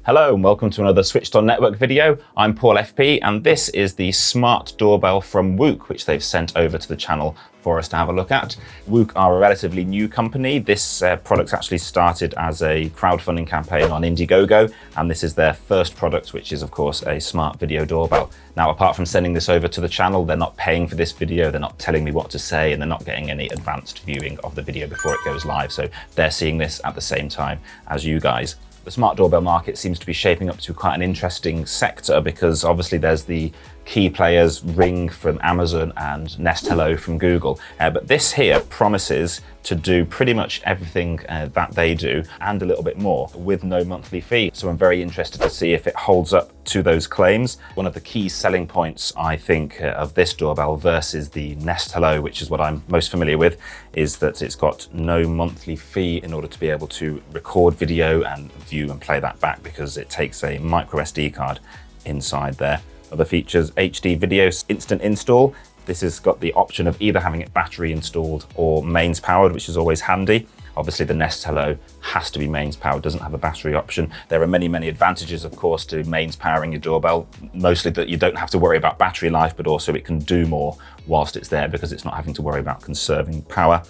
Hello and welcome to another Switched On Network video. I'm Paul FP and this is the smart doorbell from WUUK, which they've sent over to the channel for us to have a look at. WUUK are a relatively new company. This product actually started as a crowdfunding campaign on Indiegogo, and this is their first product, which is of course a smart video doorbell. Now, apart from sending this over to the channel, they're not paying for this video, they're not telling me what to say, and they're not getting any advanced viewing of the video before it goes live. So they're seeing this at the same time as you guys. The smart doorbell market seems to be shaping up to quite an interesting sector because obviously there's the key players, Ring from Amazon and Nest Hello from Google. But this here promises to do pretty much everything that they do and a little bit more with no monthly fee. So I'm very interested to see if it holds up to those claims. One of the key selling points, I think, of this doorbell versus the Nest Hello, which is what I'm most familiar with, is that it's got no monthly fee in order to be able to record video and view and play that back because it takes a micro SD card inside there. Other features, HD video, instant install. This has got the option of either having it battery installed or mains powered, which is always handy. Obviously the Nest Hello has to be mains powered, doesn't have a battery option. There are many, many advantages, of course, to mains powering your doorbell. Mostly that you don't have to worry about battery life, but also it can do more whilst it's there because it's not having to worry about conserving power.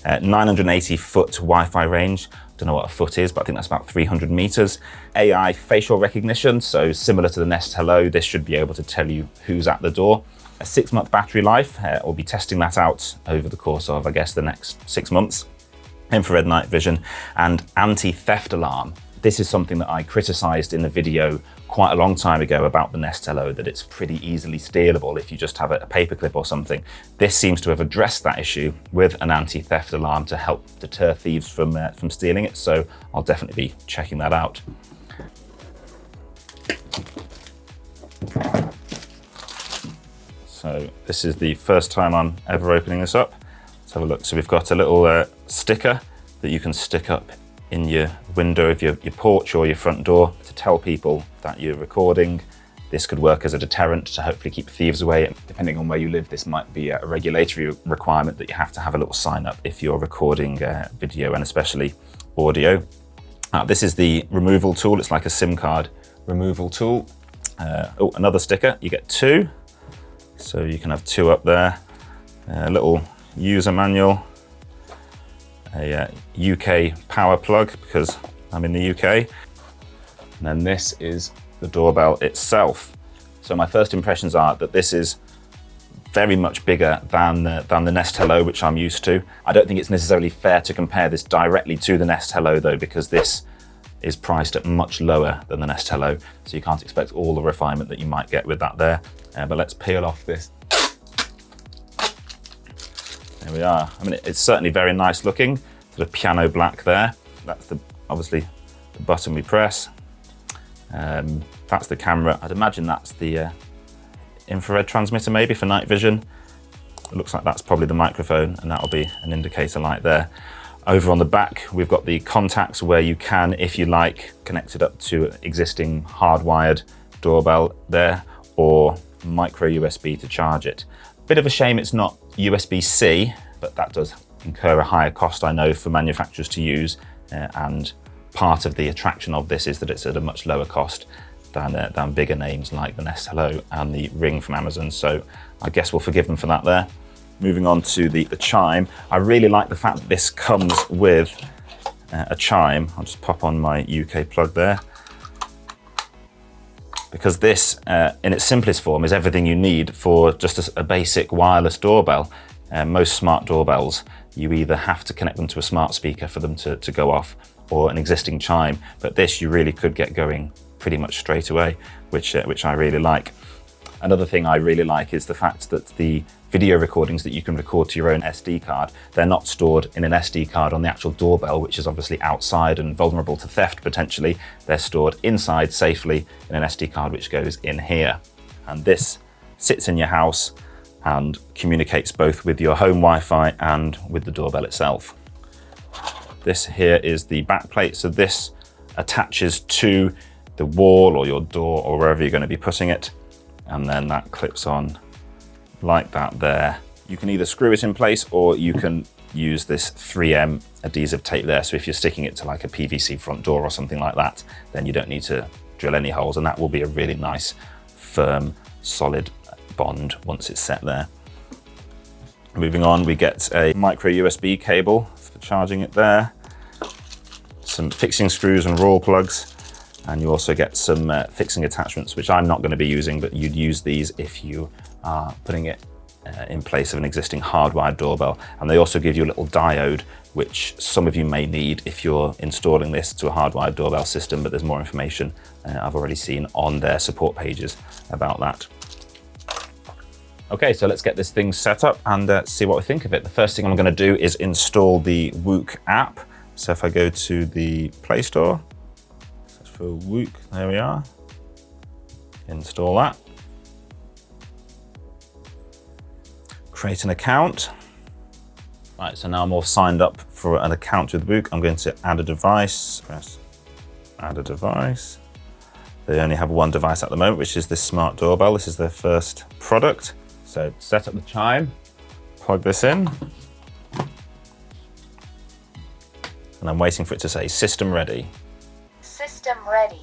980 foot Wi-Fi range. Don't know what a foot is, but I think that's about 300 meters. AI facial recognition, so similar to the Nest Hello, this should be able to tell you who's at the door. A 6-month battery life, we'll be testing that out over the course of, I guess, the next 6 months. Infrared night vision and anti-theft alarm. This is something that I criticized in the video quite a long time ago about the Nest Hello, that it's pretty easily stealable if you just have a paperclip or something. This seems to have addressed that issue with an anti-theft alarm to help deter thieves from stealing it, so I'll definitely be checking that out. So this is the first time I'm ever opening this up. Let's have a look. So we've got a little sticker that you can stick up in your window of your porch or your front door to tell people that you're recording. This could work as a deterrent to hopefully keep thieves away. Depending on where you live, this might be a regulatory requirement that you have to have a little sign up if you're recording video and especially audio. This is the removal tool. It's like a SIM card removal tool. Oh, another sticker. You get two. So you can have two up there. A little user manual. A UK power plug because I'm in the UK. And then this is the doorbell itself. So my first impressions are that this is very much bigger than the Nest Hello, which I'm used to. I don't think it's necessarily fair to compare this directly to the Nest Hello though, because this is priced at much lower than the Nest Hello. So you can't expect all the refinement that you might get with that there. But let's peel off this. There we are. I mean, it's certainly very nice looking. Sort of piano black there. That's obviously the button we press. That's the camera. I'd imagine that's the infrared transmitter maybe for night vision. It looks like that's probably the microphone, and that'll be an indicator light there. Over on the back, we've got the contacts where you can, if you like, connect it up to existing hardwired doorbell there, or micro USB to charge it. Bit of a shame it's not USB-C, but that does incur a higher cost, I know, for manufacturers to use. And part of the attraction of this is that it's at a much lower cost than bigger names like the Nest Hello and the Ring from Amazon. So I guess we'll forgive them for that there. Moving on to the Chime. I really like the fact that this comes with a chime. I'll just pop on my UK plug there. Because this, in its simplest form, is everything you need for just a basic wireless doorbell. Most smart doorbells, you either have to connect them to a smart speaker for them to go off or an existing chime, but this you really could get going pretty much straight away, which I really like. Another thing I really like is the fact that the video recordings that you can record to your own SD card, they're not stored in an SD card on the actual doorbell, which is obviously outside and vulnerable to theft potentially. They're stored inside safely in an SD card, which goes in here. And this sits in your house and communicates both with your home Wi-Fi and with the doorbell itself. This here is the back plate. So this attaches to the wall or your door or wherever you're going to be putting it. And then that clips on like that there. You can either screw it in place or you can use this 3M adhesive tape there. So if you're sticking it to like a PVC front door or something like that, then you don't need to drill any holes, and that will be a really nice, firm, solid bond once it's set there. Moving on, we get a micro USB cable for charging it there, some fixing screws and raw plugs, and you also get some fixing attachments, which I'm not going to be using, but you'd use these if you are putting it in place of an existing hardwired doorbell. And they also give you a little diode, which some of you may need if you're installing this to a hardwired doorbell system, but there's more information I've already seen on their support pages about that. Okay, so let's get this thing set up and see what we think of it. The first thing I'm going to do is install the WUUK app. So if I go to the Play Store, search for WUUK, there we are. Install that. Create an account. Right, so now I'm all signed up for an account with WUUK. I'm going to add a device. Press add a device. They only have one device at the moment, which is this smart doorbell. This is their first product. So set up the chime, plug this in, and I'm waiting for it to say system ready. System ready.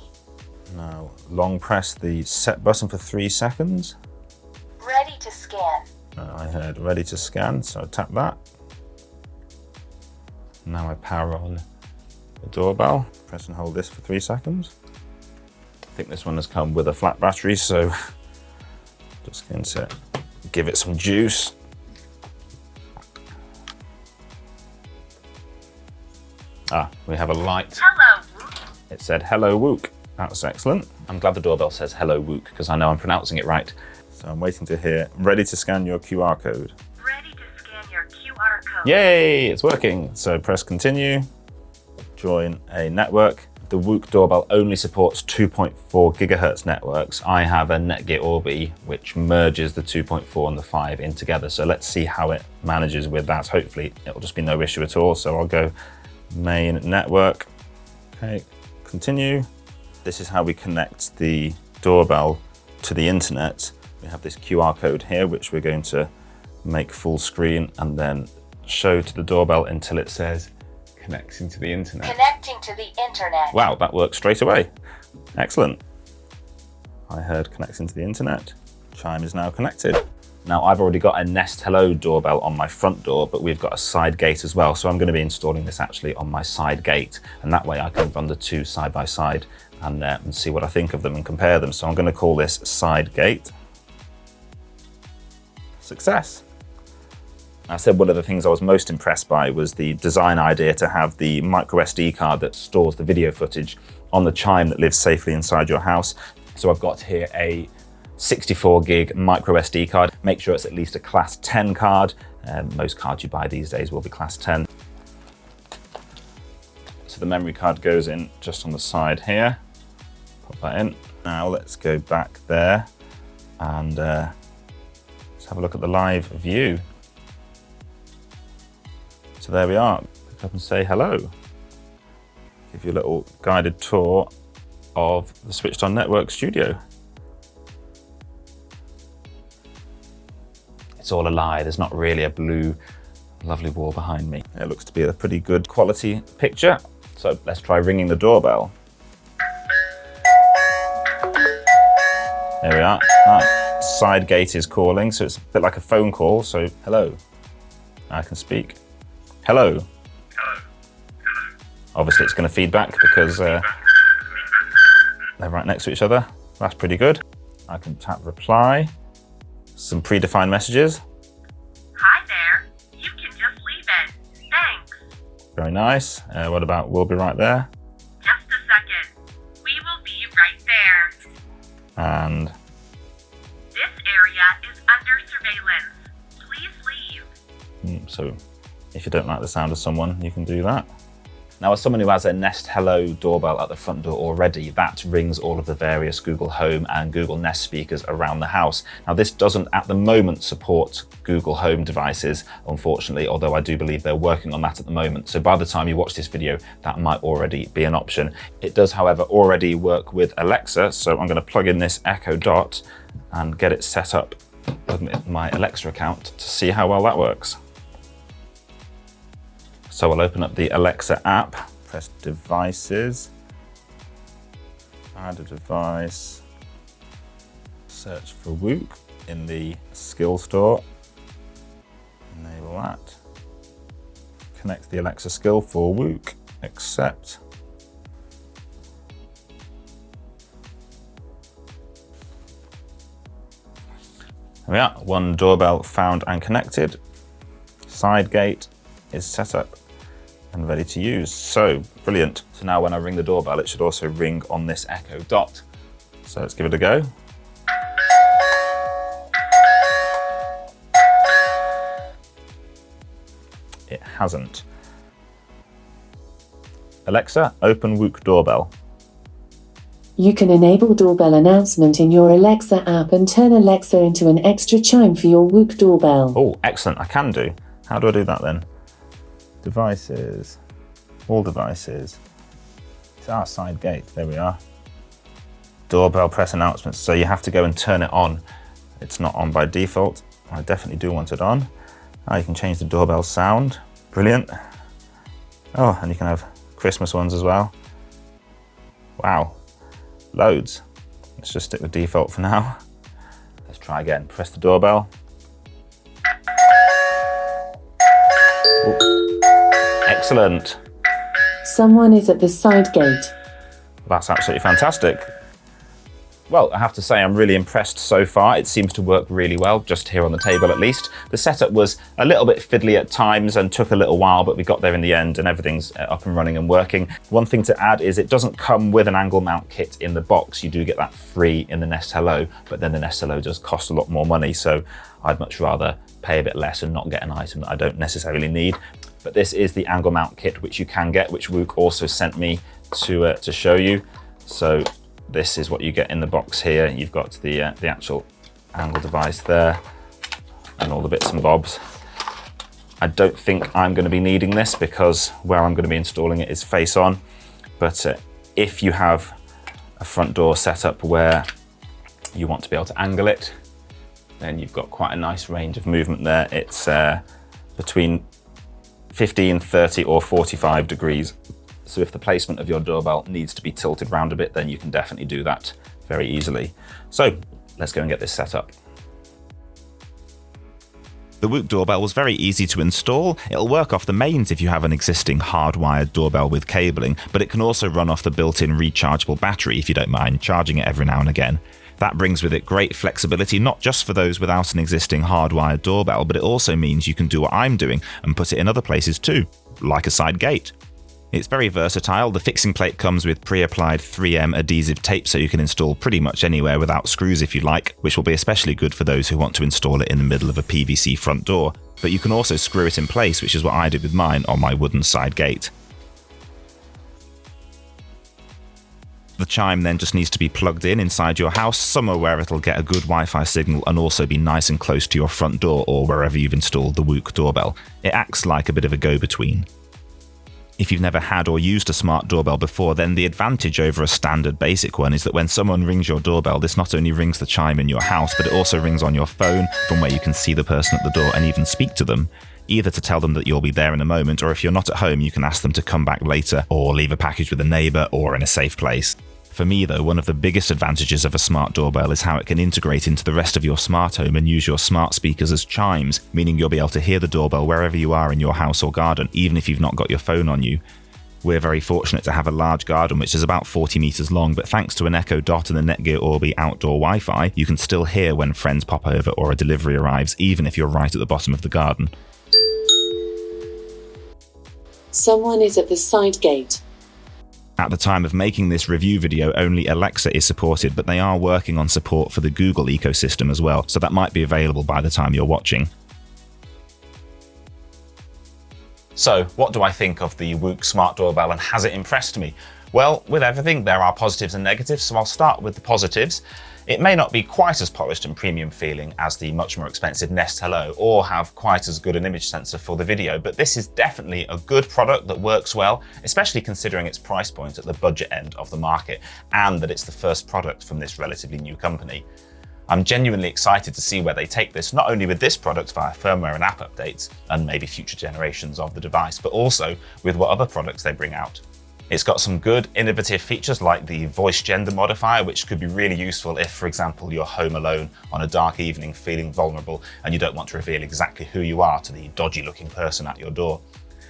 Now long press the set button for 3 seconds. Ready to scan. I heard ready to scan, so I tap that. Now I power on the doorbell. Press and hold this for 3 seconds. I think this one has come with a flat battery, so just going to give it some juice. We have a light. Hello, WUUK. It said hello WUUK. That's excellent. I'm glad the doorbell says hello WUUK because I know I'm pronouncing it right. So I'm waiting to hear ready to scan your QR code. Ready to scan your QR code. Yay, it's working. So press continue, join a network. The WUUK doorbell only supports 2.4 gigahertz networks. I have a NETGEAR ORBI, which merges the 2.4 and the 5 in together. So let's see how it manages with that. Hopefully it'll just be no issue at all. So I'll go main network. Okay, continue. This is how we connect the doorbell to the internet. We have this QR code here, which we're going to make full screen and then show to the doorbell until it says connecting to the internet. Connecting to the internet. Wow, that works straight away. Excellent. I heard connecting to the internet. Chime is now connected. Now I've already got a Nest Hello doorbell on my front door, but we've got a side gate as well. So I'm going to be installing this actually on my side gate. And that way I can run the two side by side and see what I think of them and compare them. So I'm going to call this side gate. Success. I said one of the things I was most impressed by was the design idea to have the micro SD card that stores the video footage on the Chime that lives safely inside your house. So I've got here a 64 gig micro SD card. Make sure it's at least a class 10 card. Most cards you buy these days will be class 10. So the memory card goes in just on the side here. Put that in. Now let's go back there and let's have a look at the live view. So there we are. Pick up and say hello. Give you a little guided tour of the Switched On Network studio. It's all a lie. There's not really a blue, lovely wall behind me. It looks to be a pretty good quality picture. So let's try ringing the doorbell. There we are. Side gate is calling, so it's a bit like a phone call. So hello, I can speak. Hello. Hello. Hello. Obviously it's going to feedback because they're right next to each other. That's pretty good. I can tap reply. Some predefined messages. Hi there. You can just leave it. Thanks. Very nice. What about we'll be right there? Just a second. We will be right there. And This area is under surveillance. Please leave. so if you don't like the sound of someone, you can do that. Now, as someone who has a Nest Hello doorbell at the front door already, that rings all of the various Google Home and Google Nest speakers around the house. Now, this doesn't at the moment support Google Home devices, unfortunately, although I do believe they're working on that at the moment. So by the time you watch this video, that might already be an option. It does, however, already work with Alexa. So I'm going to plug in this Echo Dot and get it set up with my Alexa account to see how well that works. So we'll open up the Alexa app, press devices, add a device, search for WUUK in the skill store, enable that, connect the Alexa skill for WUUK, accept. There we are, one doorbell found and connected. Side gate is set up and ready to use. So brilliant. So now when I ring the doorbell, it should also ring on this Echo Dot. So let's give it a go. It hasn't. Alexa, open WUUK doorbell. You can enable doorbell announcement in your Alexa app and turn Alexa into an extra chime for your WUUK doorbell. Oh, excellent, I can do. How do I do that then? Devices, all devices. It's our side gate, there we are. Doorbell press announcements, so you have to go and turn it on. It's not on by default. I definitely do want it on. You can change the doorbell sound, brilliant. Oh, and you can have Christmas ones as well. Wow, loads. Let's just stick with default for now. Let's try again, press the doorbell. Ooh. Excellent. Someone is at the side gate. That's absolutely fantastic. Well, I have to say I'm really impressed so far. It seems to work really well, just here on the table at least. The setup was a little bit fiddly at times and took a little while, but we got there in the end and everything's up and running and working. One thing to add is it doesn't come with an angle mount kit in the box. You do get that free in the Nest Hello, but then the Nest Hello does cost a lot more money, so I'd much rather pay a bit less and not get an item that I don't necessarily need. But this is the angle mount kit which you can get, which WUUK also sent me to show you. So this is what you get in the box here. You've got the actual angle device there and all the bits and bobs. I don't think I'm going to be needing this because where I'm going to be installing it is face on. But if you have a front door set up where you want to be able to angle it, then you've got quite a nice range of movement there. It's between 15, 30 or 45 degrees. So if the placement of your doorbell needs to be tilted round a bit, then you can definitely do that very easily. So let's go and get this set up. The WUUK doorbell was very easy to install. It'll work off the mains if you have an existing hardwired doorbell with cabling, but it can also run off the built-in rechargeable battery if you don't mind charging it every now and again. That brings with it great flexibility, not just for those without an existing hardwired doorbell, but it also means you can do what I'm doing and put it in other places too, like a side gate. It's very versatile. The fixing plate comes with pre-applied 3M adhesive tape so you can install pretty much anywhere without screws if you like, which will be especially good for those who want to install it in the middle of a PVC front door. But you can also screw it in place, which is what I did with mine on my wooden side gate. The chime then just needs to be plugged in inside your house, somewhere where it'll get a good Wi-Fi signal and also be nice and close to your front door or wherever you've installed the WUUK doorbell. It acts like a bit of a go-between. If you've never had or used a smart doorbell before, then the advantage over a standard basic one is that when someone rings your doorbell, this not only rings the chime in your house, but it also rings on your phone from where you can see the person at the door and even speak to them, either to tell them that you'll be there in a moment, or if you're not at home, you can ask them to come back later or leave a package with a neighbour or in a safe place. For me though, one of the biggest advantages of a smart doorbell is how it can integrate into the rest of your smart home and use your smart speakers as chimes, meaning you'll be able to hear the doorbell wherever you are in your house or garden, even if you've not got your phone on you. We're very fortunate to have a large garden which is about 40 metres long, but thanks to an Echo Dot and the NETGEAR ORBI outdoor Wi-Fi, you can still hear when friends pop over or a delivery arrives, even if you're right at the bottom of the garden. Someone is at the side gate. At the time of making this review video, only Alexa is supported, but they are working on support for the Google ecosystem as well, so that might be available by the time you're watching. So, what do I think of the WUUK Smart Doorbell and has it impressed me? Well, with everything, there are positives and negatives, so I'll start with the positives. It may not be quite as polished and premium feeling as the much more expensive Nest Hello or have quite as good an image sensor for the video, but this is definitely a good product that works well, especially considering its price point at the budget end of the market and that it's the first product from this relatively new company. I'm genuinely excited to see where they take this, not only with this product via firmware and app updates, and maybe future generations of the device, but also with what other products they bring out. It's got some good innovative features like the voice gender modifier, which could be really useful if, for example, you're home alone on a dark evening feeling vulnerable and you don't want to reveal exactly who you are to the dodgy looking person at your door.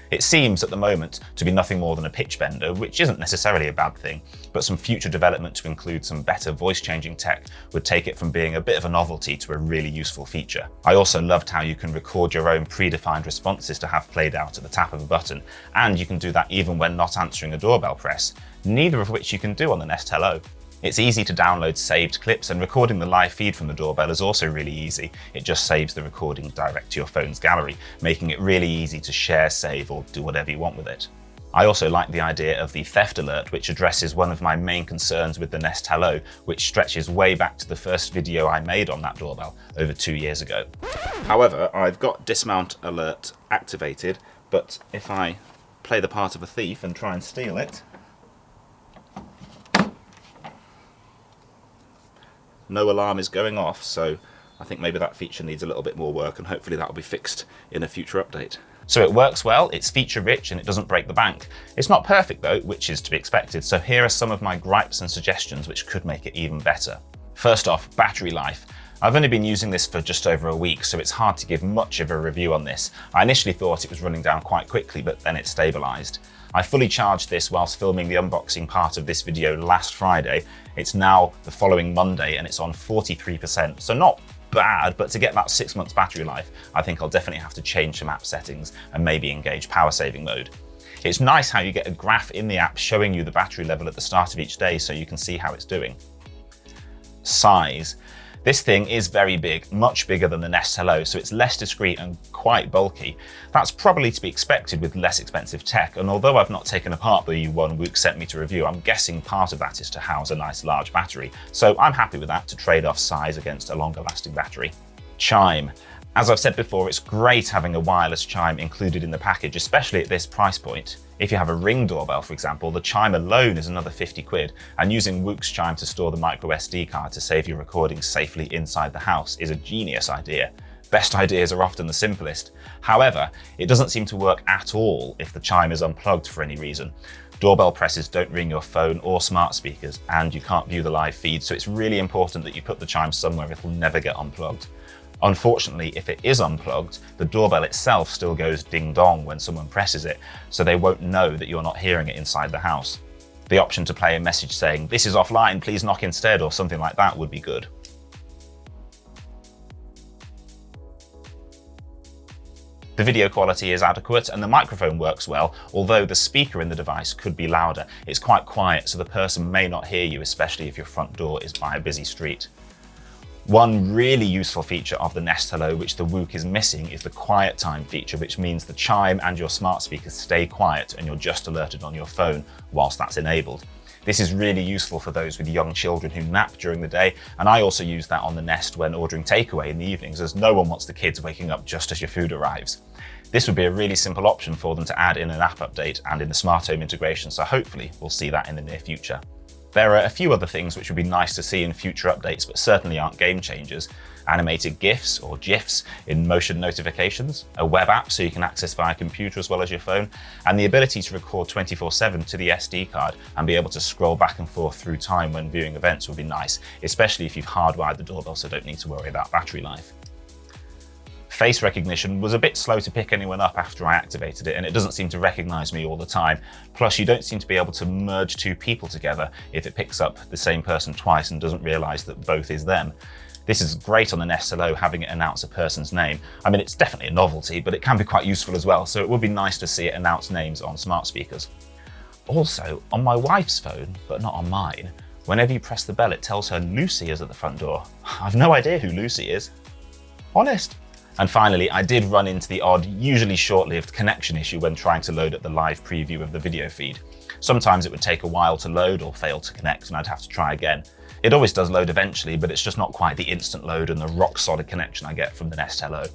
It seems at the moment to be nothing more than a pitch bender, which isn't necessarily a bad thing, but some future development to include some better voice changing tech would take it from being a bit of a novelty to a really useful feature. I also loved how you can record your own predefined responses to have played out at the tap of a button, and you can do that even when not answering a doorbell press, neither of which you can do on the Nest Hello. It's easy to download saved clips, and recording the live feed from the doorbell is also really easy. It just saves the recording direct to your phone's gallery, making it really easy to share, save, or do whatever you want with it. I also like the idea of the theft alert, which addresses one of my main concerns with the Nest Hello, which stretches way back to the first video I made on that doorbell over 2 years ago. However, I've got dismount alert activated, but if I play the part of a thief and try and steal it, no alarm is going off, so I think maybe that feature needs a little bit more work, and hopefully that'll be fixed in a future update. So it works well, it's feature rich, and it doesn't break the bank. It's not perfect though, which is to be expected, so here are some of my gripes and suggestions which could make it even better. First off, battery life. I've only been using this for just over a week, so it's hard to give much of a review on this. I initially thought it was running down quite quickly, but then it stabilised. I fully charged this whilst filming the unboxing part of this video last Friday. It's now the following Monday and it's on 43%, so not bad, but to get that 6 months battery life, I think I'll definitely have to change some app settings and maybe engage power saving mode. It's nice how you get a graph in the app showing you the battery level at the start of each day so you can see how it's doing. Size. This thing is very big, much bigger than the Nest Hello, so it's less discreet and quite bulky. That's probably to be expected with less expensive tech, and although I've not taken apart the one WUUK sent me to review, I'm guessing part of that is to house a nice large battery, so I'm happy with that to trade off size against a longer lasting battery. Chime. As I've said before, it's great having a wireless chime included in the package, especially at this price point. If you have a Ring doorbell, for example, the chime alone is another 50 quid, and using WUUK's chime to store the micro SD card to save your recordings safely inside the house is a genius idea. Best ideas are often the simplest. However, it doesn't seem to work at all if the chime is unplugged for any reason. Doorbell presses don't ring your phone or smart speakers, and you can't view the live feed, so it's really important that you put the chime somewhere it will never get unplugged. Unfortunately, if it is unplugged, the doorbell itself still goes ding-dong when someone presses it, so they won't know that you're not hearing it inside the house. The option to play a message saying, "This is offline, please knock instead," or something like that would be good. The video quality is adequate and the microphone works well, although the speaker in the device could be louder. It's quite quiet, so the person may not hear you, especially if your front door is by a busy street. One really useful feature of the Nest Hello, which the WUUK is missing, is the quiet time feature, which means the chime and your smart speakers stay quiet and you're just alerted on your phone whilst that's enabled. This is really useful for those with young children who nap during the day, and I also use that on the Nest when ordering takeaway in the evenings, as no one wants the kids waking up just as your food arrives. This would be a really simple option for them to add in an app update and in the smart home integration, so hopefully we'll see that in the near future. There are a few other things which would be nice to see in future updates, but certainly aren't game changers. Animated GIFs or GIFs in motion notifications, a web app so you can access via computer as well as your phone, and the ability to record 24/7 to the SD card and be able to scroll back and forth through time when viewing events would be nice, especially if you've hardwired the doorbell so don't need to worry about battery life. Face recognition was a bit slow to pick anyone up after I activated it, and it doesn't seem to recognize me all the time. Plus, you don't seem to be able to merge two people together if it picks up the same person twice and doesn't realize that both is them. This is great on the Nest Hello, having it announce a person's name. I mean, it's definitely a novelty, but it can be quite useful as well, so it would be nice to see it announce names on smart speakers. Also, on my wife's phone, but not on mine, whenever you press the bell, it tells her Lucy is at the front door. I've no idea who Lucy is. Honest. And finally, I did run into the odd, usually short-lived connection issue when trying to load up the live preview of the video feed. Sometimes it would take a while to load or fail to connect, and I'd have to try again. It always does load eventually, but it's just not quite the instant load and the rock-solid connection I get from the Nest Hello.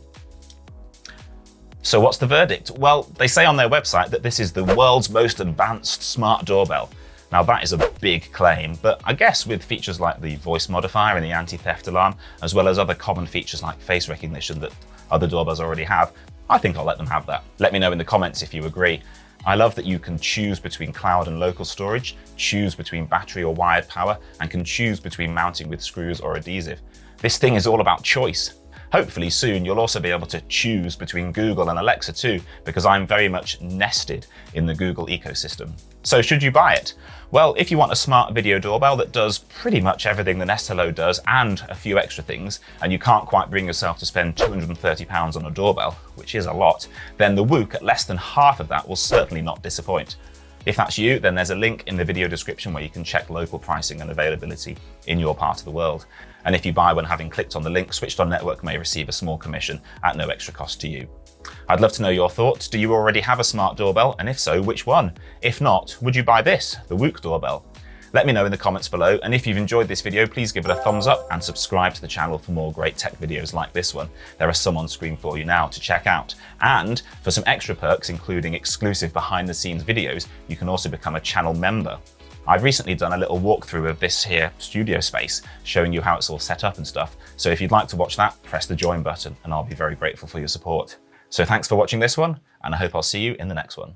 So what's the verdict? Well, they say on their website that this is the world's most advanced smart doorbell. Now that is a big claim, but I guess with features like the voice modifier and the anti-theft alarm, as well as other common features like face recognition that other doorbells already have, I think I'll let them have that. Let me know in the comments if you agree. I love that you can choose between cloud and local storage, choose between battery or wired power, and can choose between mounting with screws or adhesive. This thing is all about choice. Hopefully soon you'll also be able to choose between Google and Alexa too, because I'm very much nested in the Google ecosystem. So should you buy it? Well, if you want a smart video doorbell that does pretty much everything the Nest Hello does and a few extra things, and you can't quite bring yourself to spend £230 on a doorbell, which is a lot, then the WUUK at less than half of that will certainly not disappoint. If that's you, then there's a link in the video description where you can check local pricing and availability in your part of the world. And if you buy one having clicked on the link, Switched On Network may receive a small commission at no extra cost to you. I'd love to know your thoughts. Do you already have a smart doorbell? And if so, which one? If not, would you buy this, the WUUK doorbell? Let me know in the comments below, and if you've enjoyed this video, please give it a thumbs up and subscribe to the channel for more great tech videos like this one. There are some on screen for you now to check out. And for some extra perks, including exclusive behind-the-scenes videos, you can also become a channel member. I've recently done a little walkthrough of this here studio space, showing you how it's all set up and stuff. So if you'd like to watch that, press the join button, and I'll be very grateful for your support. So thanks for watching this one, and I hope I'll see you in the next one.